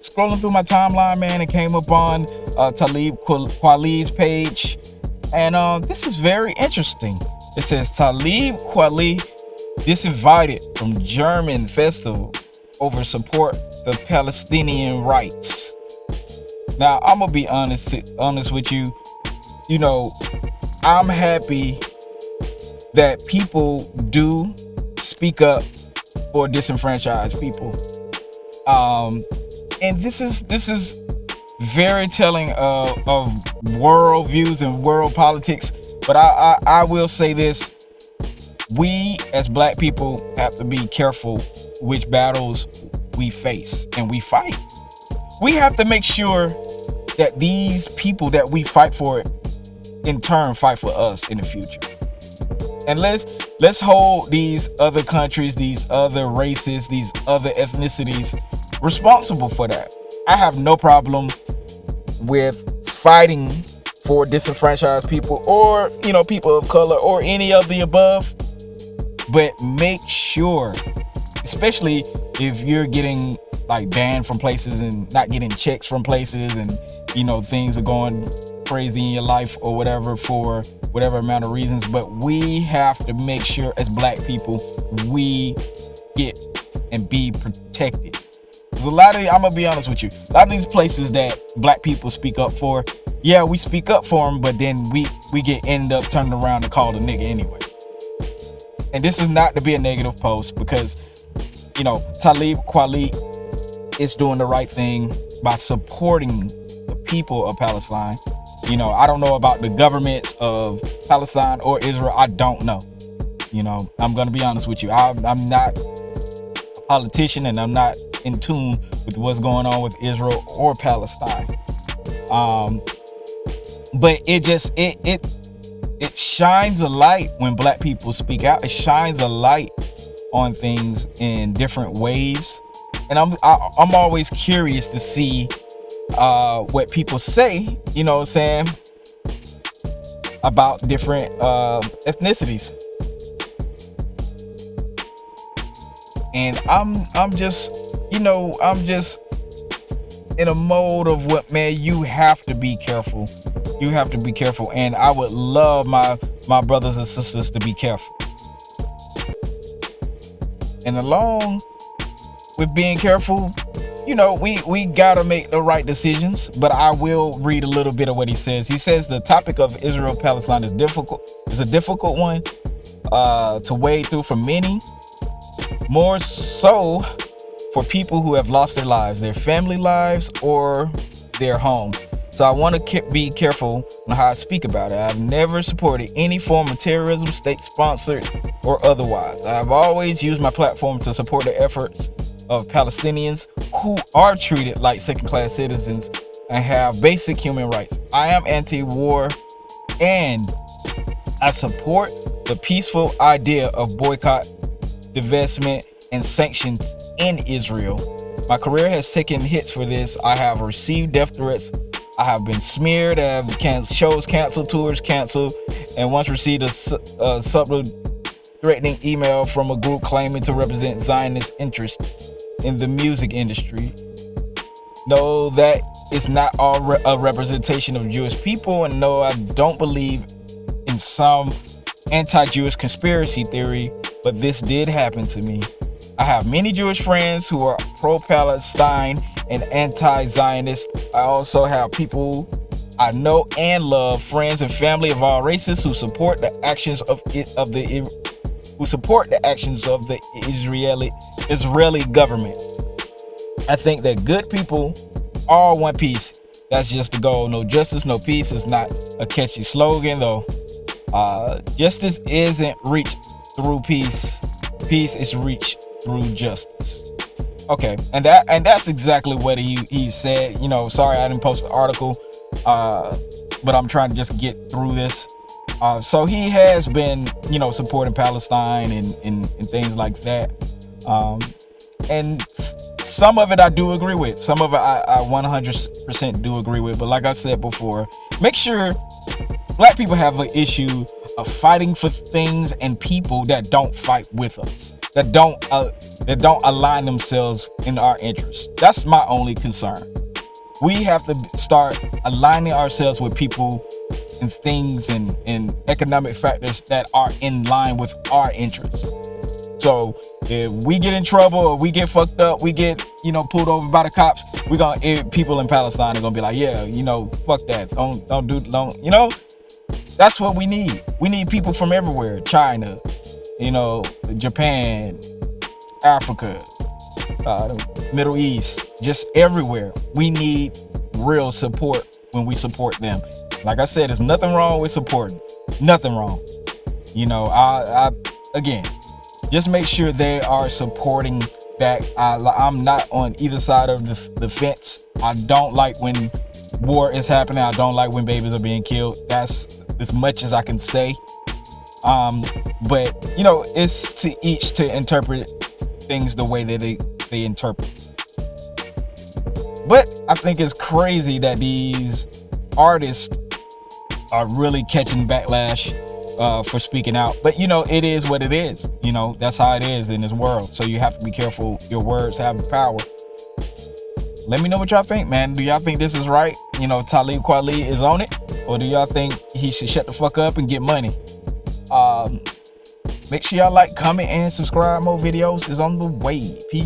scrolling through my timeline, man, and came upon Talib Kweli's page, and this is very interesting. It says Talib Kweli disinvited from German festival over support for Palestinian rights. Now, I'm gonna be honest with you. You know, I'm happy that people do speak up for disenfranchised people. And this is very telling of world views and world politics. But I will say this: we as Black people have to be careful which battles we face and we fight. We have to make sure that these people that we fight for in turn fight for us in the future. And let's hold these other countries, these other races, these other ethnicities responsible for that. I have no problem with fighting for disenfranchised people, or people of color, or any of the above. But make sure, especially if you're getting like banned from places and not getting checks from places, and things are going crazy in your life or whatever for whatever amount of reasons, but we have to make sure as Black people we get and be protected. There's a lot of, I'm gonna be honest with you, a lot of these places that Black people speak up for, yeah, we speak up for them, but then we end up turning around and called a nigga anyway. And this is not to be a negative post, because Talib Kweli is doing the right thing by supporting the people of Palestine. I don't know about the governments of Palestine or Israel. I don't know. I'm gonna be honest with you. I'm not a politician, and I'm not in tune with what's going on with Israel or Palestine. But it shines a light when Black people speak out. It shines a light on things in different ways, and I'm always curious to see what people say, about different ethnicities. And I'm just in a mode of what, man, you have to be careful. You have to be careful. And I would love my brothers and sisters to be careful. And along with being careful, we gotta make the right decisions. But I will read a little bit of what he says. He says the topic of Israel-Palestine is difficult. It's a difficult one to wade through for many, more so for people who have lost their lives, their family lives, or their homes. So I want to be careful on how I speak about it. I've never supported any form of terrorism, state-sponsored or otherwise. I've always used my platform to support the efforts of Palestinians who are treated like second-class citizens and have basic human rights. I am anti-war, and I support the peaceful idea of boycott, divestment, and sanctions in Israel. My career has taken hits for this. I have received death threats. I have been smeared. I have shows canceled, tours canceled, and once received a subtle threatening email from a group claiming to represent Zionist interests in the music industry. No, that is not all a representation of Jewish people, and no, I don't believe in some anti-Jewish conspiracy theory, but this did happen to me. I have many Jewish friends who are pro-Palestine and anti-Zionist. I also have people I know and love, friends and family of all races, who support the actions of the Israeli government. I think that good people all want peace. That's just the goal. No justice, no peace is not a catchy slogan, though. Justice isn't reached through peace. Peace is reached through justice. Okay, and that's exactly what he said. Sorry I didn't post the article, but I'm trying to just get through this. So he has been, supporting Palestine and things like that. And some of it I do agree with. Some of it I 100% do agree with. But like I said before, make sure Black people have an issue of fighting for things and people that don't fight with us. that don't align themselves in our interests. That's my only concern. We have to start aligning ourselves with people and things and economic factors that are in line with our interests. So if we get in trouble or we get fucked up, we get, pulled over by the cops, people in Palestine are gonna be like, yeah, fuck that. Don't, that's what we need. We need people from everywhere. China, Japan, Africa, Middle East, just everywhere. We need real support when we support them. Like I said, there's nothing wrong with supporting. Nothing wrong. Again, just make sure they are supporting back. I'm not on either side of the fence. I don't like when war is happening. I don't like when babies are being killed. That's as much as I can say. But it's to each to interpret things the way that they interpret. But I think it's crazy that these artists are really catching backlash for speaking out. But it is what it is. That's how it is in this world. So you have to be careful. Your words have power. Let me know what y'all think, man. Do y'all think this is right? Talib Kweli is on it, or do y'all think he should shut the fuck up and get money? Make sure y'all like, comment, and subscribe. More videos is on the way. Peace.